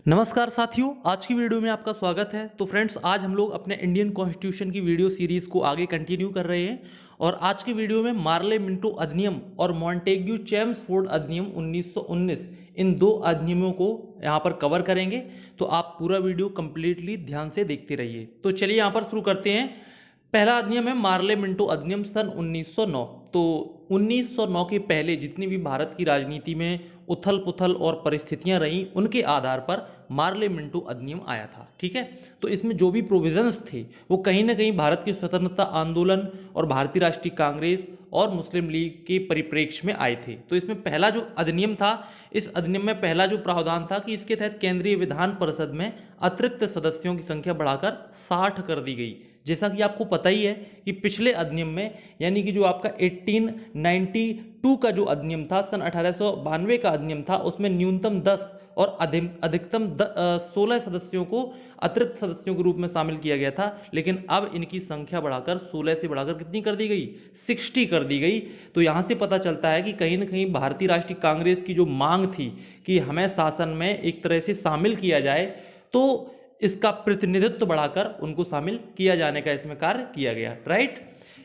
नमस्कार साथियों, आज की वीडियो में आपका स्वागत है। तो फ्रेंड्स, आज हम लोग अपने इंडियन कॉन्स्टिट्यूशन की वीडियो सीरीज को आगे कंटिन्यू कर रहे हैं और आज की वीडियो में मार्ले मिंटो अधिनियम और मॉन्टेग्यू चेम्सफोर्ड अधिनियम 1919 इन दो अधिनियमों को यहाँ पर कवर करेंगे। तो आप पूरा वीडियो कंप्लीटली ध्यान से देखते रहिए। तो चलिए यहाँ पर शुरू करते हैं। पहला अधिनियम है मार्ले मिंटो अधिनियम सन 1909। तो 1909 के पहले जितनी भी भारत की राजनीति में उथल पुथल और परिस्थितियां रहीं, उनके आधार पर मार्ले मिंटो अधिनियम आया था। ठीक है, तो इसमें जो भी प्रोविजंस थे वो कहीं ना कहीं भारत के स्वतंत्रता आंदोलन और भारतीय राष्ट्रीय कांग्रेस और मुस्लिम लीग के परिप्रेक्ष्य में आए थे। तो इसमें पहला जो अधिनियम था, इस अधिनियम में पहला जो प्रावधान था कि इसके तहत केंद्रीय विधान परिषद में अतिरिक्त सदस्यों की संख्या बढ़ाकर 60 कर दी गई। जैसा कि आपको पता ही है कि पिछले अधिनियम में, यानी कि जो आपका 1892 का जो अधिनियम था, सन 1892 का अधिनियम था, उसमें न्यूनतम 10 और अधिकतम 16 सदस्यों को अतिरिक्त सदस्यों के रूप में शामिल किया गया था। लेकिन अब इनकी संख्या बढ़ाकर 16 से बढ़ाकर कितनी कर दी गई? 60 कर दी गई। तो यहां से पता चलता है कि कहीं ना कहीं भारतीय राष्ट्रीय कांग्रेस की जो मांग थी कि हमें शासन में एक तरह से शामिल किया जाए, तो इसका प्रतिनिधित्व बढ़ाकर उनको शामिल किया जाने का इसमें कार्य किया गया। राइट,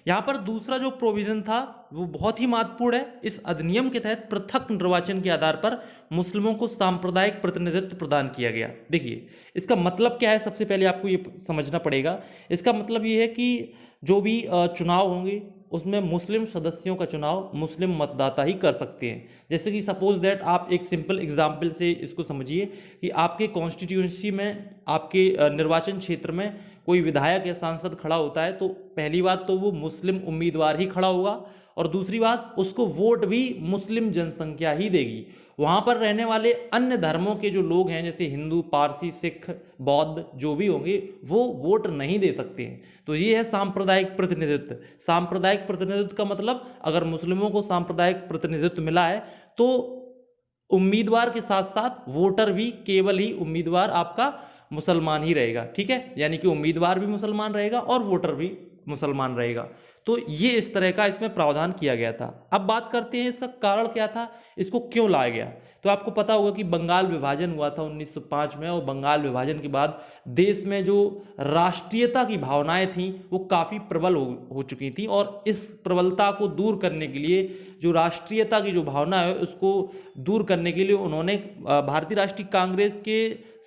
यहां पर दूसरा जो प्रोविजन था वो बहुत ही महत्वपूर्ण है। इस अधिनियम के तहत पृथक निर्वाचन के आधार पर मुस्लिमों को सांप्रदायिक प्रतिनिधित्व प्रदान किया गया। देखिए, इसका मतलब क्या है, सबसे पहले आपको ये समझना पड़ेगा। इसका मतलब ये है कि जो भी चुनाव होंगे उसमें मुस्लिम सदस्यों का चुनाव मुस्लिम मतदाता ही कर सकते हैं। जैसे कि सपोज दैट, आप एक सिंपल एग्जांपल से इसको समझिए कि आपके कॉन्स्टिट्यूंसी में, आपके निर्वाचन क्षेत्र में कोई विधायक या सांसद खड़ा होता है, तो पहली बात तो वो मुस्लिम उम्मीदवार ही खड़ा होगा और दूसरी बात, उसको वोट भी मुस्लिम जनसंख्या ही देगी। वहां पर रहने वाले अन्य धर्मों के जो लोग हैं, जैसे हिंदू, पारसी, सिख, बौद्ध जो भी होंगे, वो वोट नहीं दे सकते हैं। तो ये है सांप्रदायिक प्रतिनिधित्व। सांप्रदायिक प्रतिनिधित्व का मतलब, अगर मुस्लिमों को सांप्रदायिक प्रतिनिधित्व मिला है तो उम्मीदवार के साथ साथ वोटर भी केवल ही उम्मीदवार आपका मुसलमान ही रहेगा। ठीक है, यानी कि उम्मीदवार भी मुसलमान रहेगा और वोटर भी मुसलमान रहेगा। तो ये इस तरह का इसमें प्रावधान किया गया था। अब बात करते हैं इसका कारण क्या था, इसको क्यों लाया गया। तो आपको पता होगा कि बंगाल विभाजन हुआ था 1905 में, और बंगाल विभाजन के बाद देश में जो राष्ट्रीयता की भावनाएं थीं वो काफ़ी प्रबल हो चुकी थी, और इस प्रबलता को दूर करने के लिए, जो राष्ट्रीयता की जो भावना है उसको दूर करने के लिए उन्होंने भारतीय राष्ट्रीय कांग्रेस के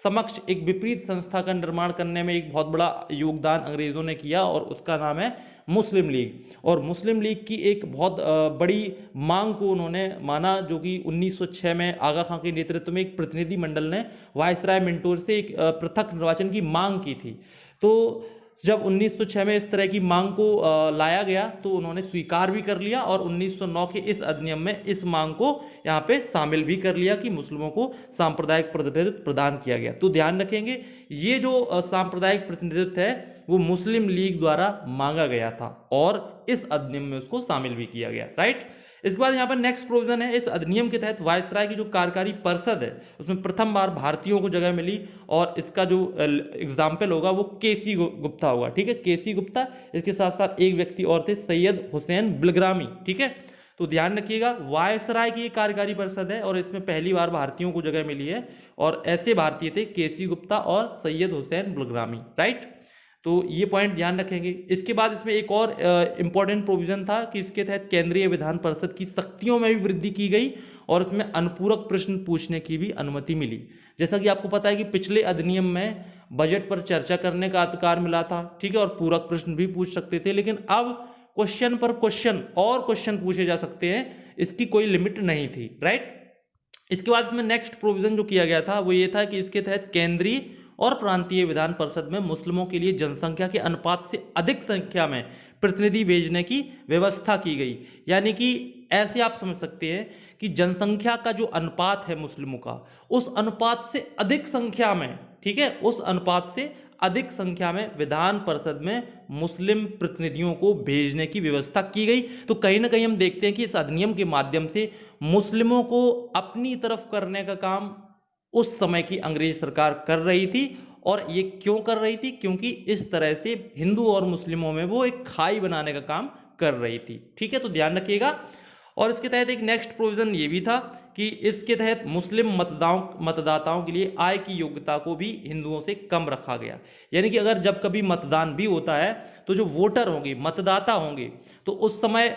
समक्ष एक विपरीत संस्था का निर्माण करने में एक बहुत बड़ा योगदान अंग्रेजों ने किया, और उसका नाम है मुस्लिम लीग। और मुस्लिम लीग की एक बहुत बड़ी मांग को उन्होंने माना, जो कि 1906 में आगा खां के नेतृत्व में एक प्रतिनिधि मंडल ने वायसराय मिंटो से एक पृथक निर्वाचन की मांग की थी। तो जब 1906 में इस तरह की मांग को लाया गया तो उन्होंने स्वीकार भी कर लिया, और 1909 के इस अधिनियम में इस मांग को यहाँ पे शामिल भी कर लिया कि मुस्लिमों को सांप्रदायिक प्रतिनिधित्व प्रदान किया गया। तो ध्यान रखेंगे, ये जो सांप्रदायिक प्रतिनिधित्व है वो मुस्लिम लीग द्वारा मांगा गया था और इस अधिनियम में उसको शामिल भी किया गया। राइट, इसके बाद यहाँ पर नेक्स्ट प्रोविजन है, इस अधिनियम के तहत वायसराय की जो कार्यकारी परिषद है उसमें प्रथम बार भारतीयों को जगह मिली, और इसका जो एग्जाम्पल होगा वो केसी गुप्ता होगा। ठीक है, केसी गुप्ता, इसके साथ साथ एक व्यक्ति और थे, सैयद हुसैन बिलग्रामी। ठीक है, तो ध्यान रखिएगा, वायसराय की कार्यकारी परिषद है और इसमें पहली बार भारतीयों को जगह मिली है, और ऐसे भारतीय थे केसी गुप्ता और सैयद हुसैन बिलग्रामी। राइट, तो ये पॉइंट ध्यान रखेंगे। इसके बाद इसमें एक और इंपॉर्टेंट प्रोविजन था कि इसके तहत केंद्रीय विधान परिषद की शक्तियों में भी वृद्धि की गई, और इसमें अनुपूरक प्रश्न पूछने की भी अनुमति मिली। जैसा कि आपको पता है कि पिछले अधिनियम में बजट पर चर्चा करने का अधिकार मिला था, ठीक है, और पूरक प्रश्न भी पूछ सकते थे, लेकिन अब क्वेश्चन पर क्वेश्चन और क्वेश्चन पूछे जा सकते हैं, इसकी कोई लिमिट नहीं थी। राइट, इसके बाद इसमें नेक्स्ट प्रोविजन जो किया गया था वो ये था कि इसके तहत केंद्रीय और प्रांतीय विधान परिषद में मुस्लिमों के लिए जनसंख्या के अनुपात से अधिक संख्या में प्रतिनिधि भेजने की व्यवस्था की गई। यानी कि ऐसे आप समझ सकते हैं कि जनसंख्या का जो अनुपात है मुस्लिमों का, उस अनुपात से अधिक संख्या में, ठीक है, उस अनुपात से अधिक संख्या में विधान परिषद में मुस्लिम प्रतिनिधियों को भेजने की व्यवस्था की गई। तो कहीं ना कहीं हम देखते हैं कि इस अधिनियम के माध्यम से मुस्लिमों को अपनी तरफ करने का काम उस समय की अंग्रेज सरकार कर रही थी। और ये क्यों कर रही थी? क्योंकि इस तरह से हिंदू और मुस्लिमों में वो एक खाई बनाने का काम कर रही थी। ठीक है, तो ध्यान रखिएगा। और इसके तहत एक नेक्स्ट प्रोविजन ये भी था कि इसके तहत मुस्लिम मतदाताओं के लिए आय की योग्यता को भी हिंदुओं से कम रखा गया। यानी कि अगर जब कभी मतदान भी होता है तो जो वोटर होंगे, मतदाता होंगे, तो उस समय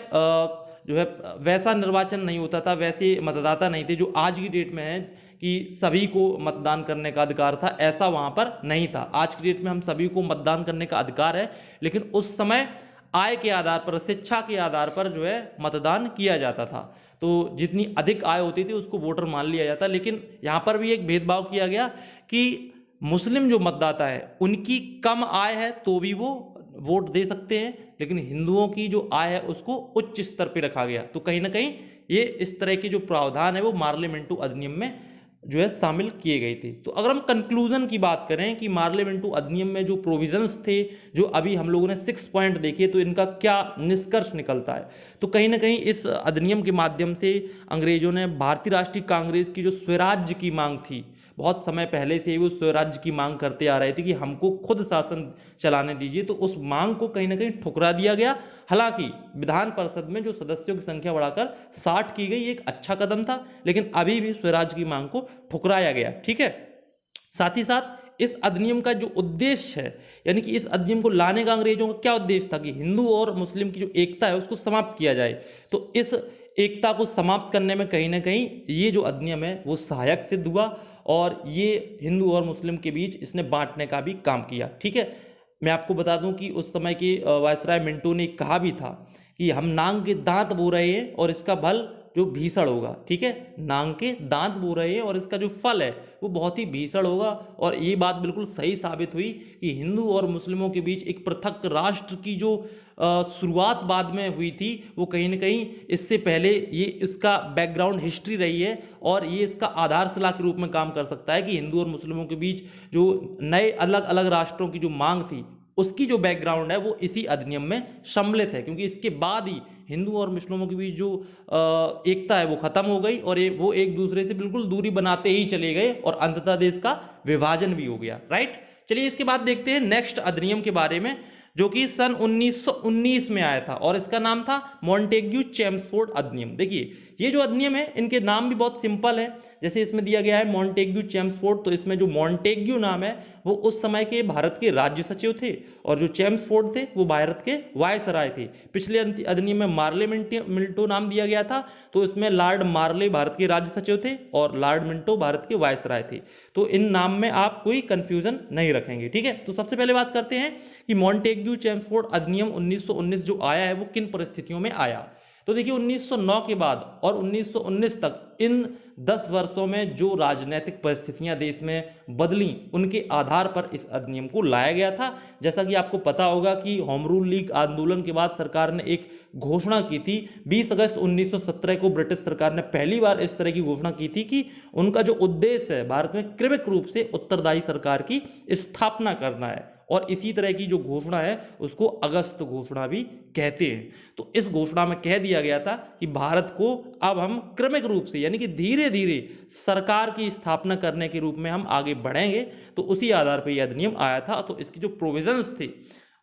जो है वैसा निर्वाचन नहीं होता था, वैसे मतदाता नहीं थे जो आज की डेट में है कि सभी को मतदान करने का अधिकार था, ऐसा वहाँ पर नहीं था। आज की डेट में हम सभी को मतदान करने का अधिकार है, लेकिन उस समय आय के आधार पर, शिक्षा के आधार पर जो है मतदान किया जाता था। तो जितनी अधिक आय होती थी उसको वोटर मान लिया जाता। लेकिन यहाँ पर भी एक भेदभाव किया गया कि मुस्लिम जो मतदाता है उनकी कम आय है तो भी वो वोट दे सकते हैं, लेकिन हिंदुओं की जो आय है उसको उच्च स्तर पर रखा गया। तो कहीं ना कहीं ये इस तरह के जो प्रावधान है वो मार्ले मिंटो अधिनियम में जो है शामिल किए गए थे। तो अगर हम कंक्लूजन की बात करें कि मार्ले मिंटो अधिनियम में जो प्रोविजंस थे, जो अभी हम लोगों ने 6 पॉइंट देखे, तो इनका क्या निष्कर्ष निकलता है, तो कहीं ना कहीं इस अधिनियम के माध्यम से अंग्रेजों ने भारतीय राष्ट्रीय कांग्रेस की जो स्वराज्य की मांग थी, बहुत समय पहले से ही वो स्वराज्य की मांग करते आ रहे थे कि हमको खुद शासन चलाने दीजिए, तो उस मांग को कहीं ना कहीं ठुकरा दिया गया। हालांकि विधान परिषद में जो सदस्यों की संख्या बढ़ाकर 60 की गई, एक अच्छा कदम था, लेकिन अभी भी स्वराज्य की मांग को ठुकराया गया। ठीक है, साथ ही साथ इस अधिनियम का जो उद्देश्य है, यानी कि इस अधिनियम को लाने का अंग्रेजों का क्या उद्देश्य था कि हिंदू और मुस्लिम की जो एकता है उसको समाप्त किया जाए। तो इस एकता को समाप्त करने में कहीं ना कहीं ये जो अधिनियम है वो सहायक सिद्ध हुआ, और ये हिंदू और मुस्लिम के बीच इसने बांटने का भी काम किया। ठीक है, मैं आपको बता दूं कि उस समय के वायसराय मिंटो ने कहा भी था कि हम नांग के दांत बो रहे हैं और इसका फल जो भीषण होगा। ठीक है, नांग के दांत बो रहे हैं और इसका जो फल है वो बहुत ही भीषण होगा। और ये बात बिल्कुल सही साबित हुई कि हिंदू और मुस्लिमों के बीच एक पृथक राष्ट्र की जो शुरुआत बाद में हुई थी, वो कहीं ना कहीं इससे पहले ये इसका बैकग्राउंड हिस्ट्री रही है, और ये इसका आधारशिला के रूप में काम कर सकता है कि हिंदू और मुस्लिमों के बीच जो नए अलग अलग राष्ट्रों की जो मांग थी उसकी जो बैकग्राउंड है वो इसी अधिनियम में सम्मिलित है, क्योंकि इसके बाद ही हिंदू और मुस्लिमों के बीच जो एकता है वो खत्म हो गई और वो एक दूसरे से बिल्कुल दूरी बनाते ही चले गए और अंततः देश का विभाजन भी हो गया। राइट, चलिए इसके बाद देखते हैं नेक्स्ट अधिनियम के बारे में, जो कि सन 1919 में आया था और इसका नाम था मॉन्टेग्यू चेम्सफोर्ड अधिनियम। देखिए ये जो अधिनियम है इनके नाम भी बहुत सिंपल है, जैसे इसमें दिया गया है मॉन्टेग्यू चेम्सफोर्ड, तो इसमें जो मॉन्टेग्यू नाम है वो उस समय के भारत के राज्य सचिव थे, और जो चेम्सफोर्ड थे वो भारत के वायसराय थे। पिछले अधिनियम में मार्ले मिंटो नाम दिया गया था, तो इसमें लॉर्ड मार्ले भारत के राज्य सचिव थे और लॉर्ड मिंटो भारत के वायसराय थे। तो इन नाम में आप कोई कंफ्यूजन नहीं रखेंगे। ठीक है, तो सबसे पहले बात करते हैं कि मॉन्टेग्यू चेम्सफोर्ड अधिनियम 1919 जो आया है वो किन परिस्थितियों में आया। तो देखिए 1909 के बाद और 1919 तक इन 10 वर्षों में जो राजनीतिक परिस्थितियां देश में बदली, उनके आधार पर इस अधिनियम को लाया गया था। जैसा कि आपको पता होगा कि होम रूल लीग आंदोलन के बाद सरकार ने एक घोषणा की थी। 20 अगस्त 1917 को ब्रिटिश सरकार ने पहली बार इस तरह की घोषणा की थी कि उनका जो उद्देश्य है भारत में क्रमिक रूप से उत्तरदायी सरकार की स्थापना करना है, और इसी तरह की जो घोषणा है उसको अगस्त घोषणा भी कहते हैं। तो इस घोषणा में कह दिया गया था कि भारत को अब हम क्रमिक रूप से, यानी कि धीरे धीरे सरकार की स्थापना करने के रूप में हम आगे बढ़ेंगे। तो उसी आधार पर यह अधिनियम आया था। तो इसकी जो प्रोविजंस थे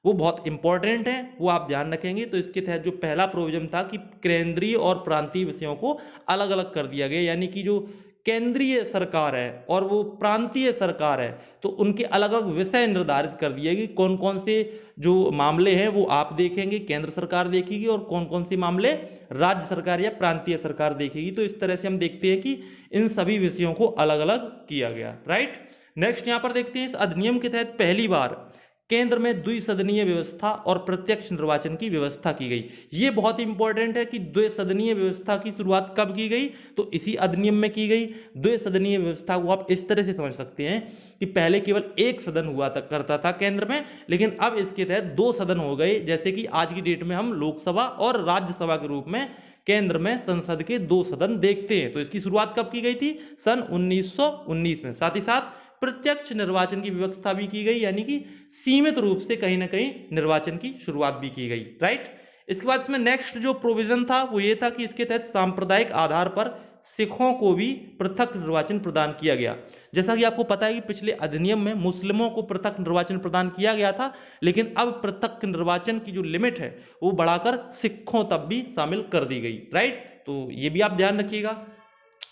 वो बहुत इंपॉर्टेंट है, वो आप ध्यान रखेंगे। तो इसके तहत जो पहला प्रोविजन था कि केंद्रीय और प्रांतीय विषयों को अलग अलग कर दिया गया, यानी कि जो केंद्रीय सरकार है और वो प्रांतीय सरकार है तो उनके अलग अलग विषय निर्धारित कर दिए कि कौन कौन से जो मामले हैं वो आप देखेंगे, केंद्र सरकार देखेगी, और कौन कौन से मामले राज्य सरकार या प्रांतीय सरकार देखेगी। तो इस तरह से हम देखते हैं कि इन सभी विषयों को अलग अलग किया गया। राइट, नेक्स्ट यहां पर देखते हैं इस अधिनियम के तहत पहली बार केंद्र में द्विसदनीय व्यवस्था और प्रत्यक्ष निर्वाचन की व्यवस्था की गई। ये बहुत इंपॉर्टेंट है कि द्विसदनीय व्यवस्था की शुरुआत कब की गई, तो इसी अधिनियम में की गई। द्विसदनीय व्यवस्था को आप इस तरह से समझ सकते हैं कि पहले केवल एक सदन हुआ करता था केंद्र में, लेकिन अब इसके तहत 2 सदन हो गए। जैसे कि आज की डेट में हम लोकसभा और राज्यसभा के रूप में केंद्र में संसद के 2 सदन देखते हैं। तो इसकी शुरुआत कब की गई थी, सन 1919 में। साथ ही साथ प्रत्यक्ष निर्वाचन की व्यवस्था भी की गई, यानी कि सीमित रूप से कहीं ना कहीं निर्वाचन की शुरुआत भी की गई। राइट, इसके बाद इसमें नेक्स्ट जो प्रोविजन था वो ये था कि इसके तहत सांप्रदायिक आधार पर सिखों को भी पृथक निर्वाचन प्रदान किया गया। जैसा कि आपको पता है कि पिछले अधिनियम में मुस्लिमों को पृथक निर्वाचन प्रदान किया गया था, लेकिन अब पृथक निर्वाचन की जो लिमिट है वो बढ़ाकर सिखों तक भी शामिल कर दी गई। राइट, तो ये भी आप ध्यान रखिएगा।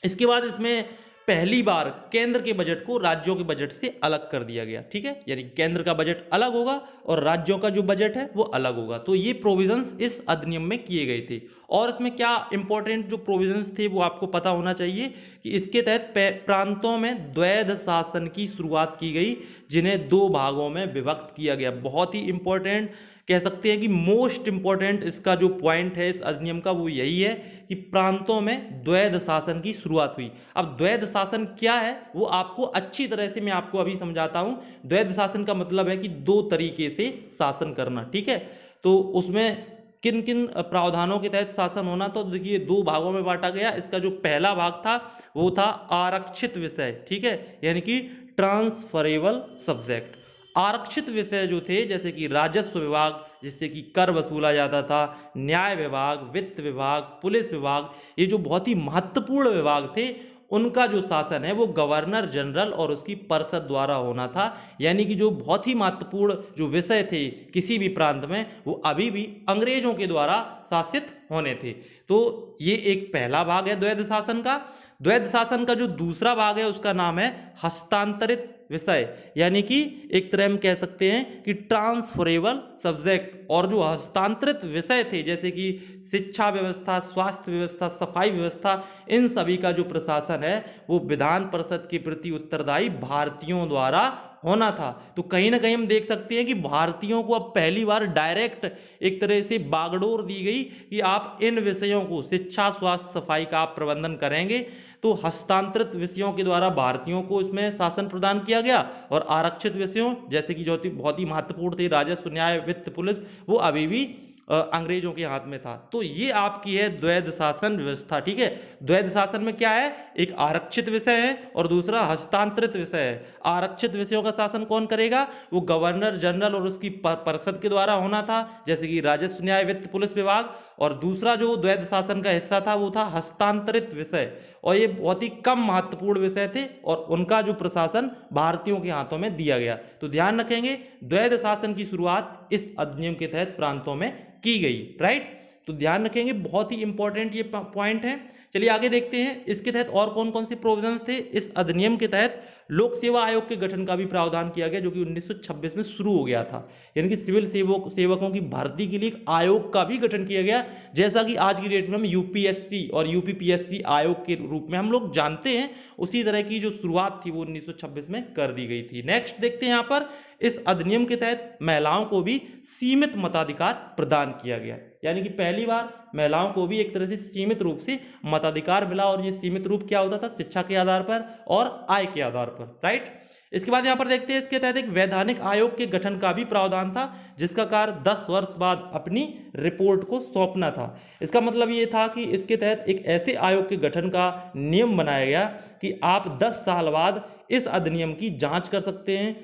इसके बाद इसमें पहली बार केंद्र के बजट को राज्यों के बजट से अलग कर दिया गया, ठीक है, यानी केंद्र का बजट अलग होगा और राज्यों का जो बजट है वो अलग होगा। तो ये प्रोविजंस इस अधिनियम में किए गए थे। और इसमें क्या इंपॉर्टेंट जो प्रोविजंस थे वो आपको पता होना चाहिए कि इसके तहत प्रांतों में द्वैध शासन की शुरुआत की गई, जिन्हें 2 भागों में विभक्त किया गया। बहुत ही इंपॉर्टेंट, कह सकते हैं कि मोस्ट इंपॉर्टेंट इसका जो पॉइंट है इस अधिनियम का वो यही है कि प्रांतों में द्वैध शासन की शुरुआत हुई। अब द्वैध शासन क्या है वो आपको अच्छी तरह से मैं आपको अभी समझाता हूं। द्वैध शासन का मतलब है कि 2 तरीके से शासन करना, ठीक है। तो उसमें किन किन प्रावधानों के तहत शासन होना, तो देखिए 2 भागों में बांटा गया। इसका जो पहला भाग था वो था आरक्षित विषय, ठीक है, यानी कि ट्रांसफरेबल सब्जेक्ट। आरक्षित विषय जो थे जैसे कि राजस्व विभाग, जिससे कि कर वसूला जाता था, न्याय विभाग, वित्त विभाग, पुलिस विभाग, ये जो बहुत ही महत्वपूर्ण विभाग थे, उनका जो शासन है वो गवर्नर जनरल और उसकी परिषद द्वारा होना था। यानी कि जो बहुत ही महत्वपूर्ण जो विषय थे किसी भी प्रांत में, वो अभी भी अंग्रेजों के द्वारा शासित होने थे। तो ये एक पहला भाग है द्वैध शासन का। द्वैध शासन का जो दूसरा भाग है उसका नाम है हस्तांतरित विषय, यानी कि एक तरह हम कह सकते हैं कि ट्रांसफरेबल सब्जेक्ट। और जो हस्तांतरित विषय थे जैसे कि शिक्षा व्यवस्था, स्वास्थ्य व्यवस्था, सफाई व्यवस्था, इन सभी का जो प्रशासन है वो विधान परिषद के प्रति उत्तरदायी भारतीयों द्वारा होना था। तो कहीं ना कहीं हम देख सकते हैं कि भारतीयों को अब पहली बार डायरेक्ट एक तरह से बागडोर दी गई कि आप इन विषयों को, शिक्षा, स्वास्थ्य, सफाई का आप प्रबंधन करेंगे। तो हस्तांतरित विषयों के द्वारा भारतीयों को इसमें शासन प्रदान किया गया, और आरक्षित विषयों जैसे कि जो बहुत ही महत्वपूर्ण थे, राजस्व, न्याय, वित्त, पुलिस, वो अभी भी अंग्रेजों के हाथ में था। तो ये आपकी है द्वैध शासन व्यवस्था, ठीक है। द्वैध शासन में क्या है, एक आरक्षित विषय है और दूसरा हस्तांतरित विषय है। आरक्षित विषयों का शासन कौन करेगा, वो गवर्नर जनरल और उसकी परिषद के द्वारा होना था, जैसे कि राजस्व, न्याय, वित्त, पुलिस विभाग। और दूसरा जो द्वैध शासन का हिस्सा था वो था हस्तांतरित विषय, और ये बहुत ही कम महत्वपूर्ण विषय थे और उनका जो प्रशासन भारतीयों के हाथों में दिया गया। तो ध्यान रखेंगे द्वैध शासन की शुरुआत इस अधिनियम के तहत प्रांतों में की गई, राइट। तो ध्यान रखेंगे, बहुत ही इंपॉर्टेंट ये पॉइंट है। चलिए आगे देखते हैं इसके तहत और कौन कौन से प्रोविजंस थे। इस अधिनियम के तहत लोक सेवा आयोग के गठन का भी प्रावधान किया गया, जो कि 1926 में शुरू हो गया था। यानी कि सिविल सेवकों की भर्ती के लिए एक आयोग का भी गठन किया गया, जैसा कि आज की डेट में हम यूपीएससी और यूपीपीएससी आयोग के रूप में हम लोग जानते हैं। उसी तरह की जो शुरुआत थी वो 1926 में कर दी गई थी। नेक्स्ट देखते हैं यहाँ पर, इस अधिनियम के तहत महिलाओं को भी सीमित मताधिकार प्रदान किया गया। यानी कि पहली बार महिलाओं को भी एक तरह से सीमित रूप से मताधिकार मिला, और ये सीमित रूप क्या होता था, शिक्षा के आधार पर और आय के आधार पर, राइट। इसके बाद यहां पर देखते हैं इसके तहत एक वैधानिक आयोग के गठन का भी प्रावधान था, जिसका कार्य 10 वर्ष बाद अपनी रिपोर्ट को सौंपना था। इसका मतलब ये था कि इसके तहत एक ऐसे आयोग के गठन का नियम बनाया गया कि आप 10 साल बाद इस अधिनियम की जांच कर सकते हैं,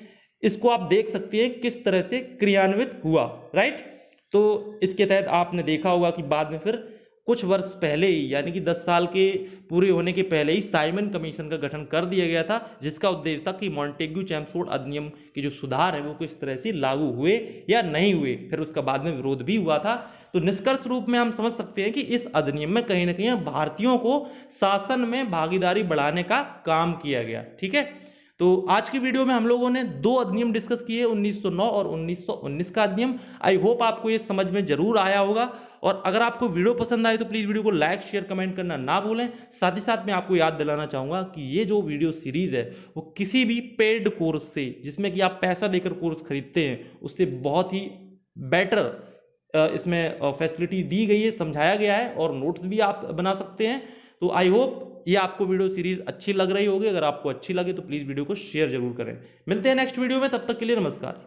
इसको आप देख सकते हैं किस तरह से क्रियान्वित हुआ, राइट। तो इसके तहत आपने देखा होगा कि बाद में फिर कुछ वर्ष पहले ही, यानी कि 10 साल के पूरे होने के पहले ही साइमन कमीशन का गठन कर दिया गया था, जिसका उद्देश्य था कि मॉन्टेग्यू चैम्सफोर्ड अधिनियम के जो सुधार है वो किस तरह से लागू हुए या नहीं हुए। फिर उसका बाद में विरोध भी हुआ था। तो निष्कर्ष रूप में हम समझ सकते हैं कि इस अधिनियम में कहीं ना कहीं भारतीयों को शासन में भागीदारी बढ़ाने का काम किया गया, ठीक है। तो आज की वीडियो में हम लोगों ने 2 अधिनियम डिस्कस किए, 1909 और 1919 का अधिनियम। आई होप आपको ये समझ में जरूर आया होगा, और अगर आपको वीडियो पसंद आए तो प्लीज वीडियो को लाइक, शेयर, कमेंट करना ना भूलें। साथ ही साथ मैं आपको याद दिलाना चाहूंगा कि ये जो वीडियो सीरीज है वो किसी भी पेड कोर्स से, जिसमें कि आप पैसा देकर कोर्स खरीदते हैं, उससे बहुत ही बेटर इसमें फैसिलिटी दी गई है, समझाया गया है, और नोट्स भी आप बना सकते हैं। तो आई होप ये आपको वीडियो सीरीज अच्छी लग रही होगी। अगर आपको अच्छी लगे तो प्लीज वीडियो को शेयर जरूर करें। मिलते हैं नेक्स्ट वीडियो में, तब तक के लिए नमस्कार।